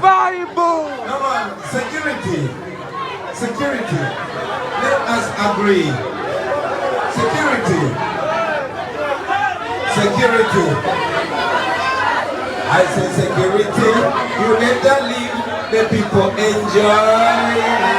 Bible. Come on, security. Security. Let us agree. Security. Security. I say security. You better leave the people enjoy.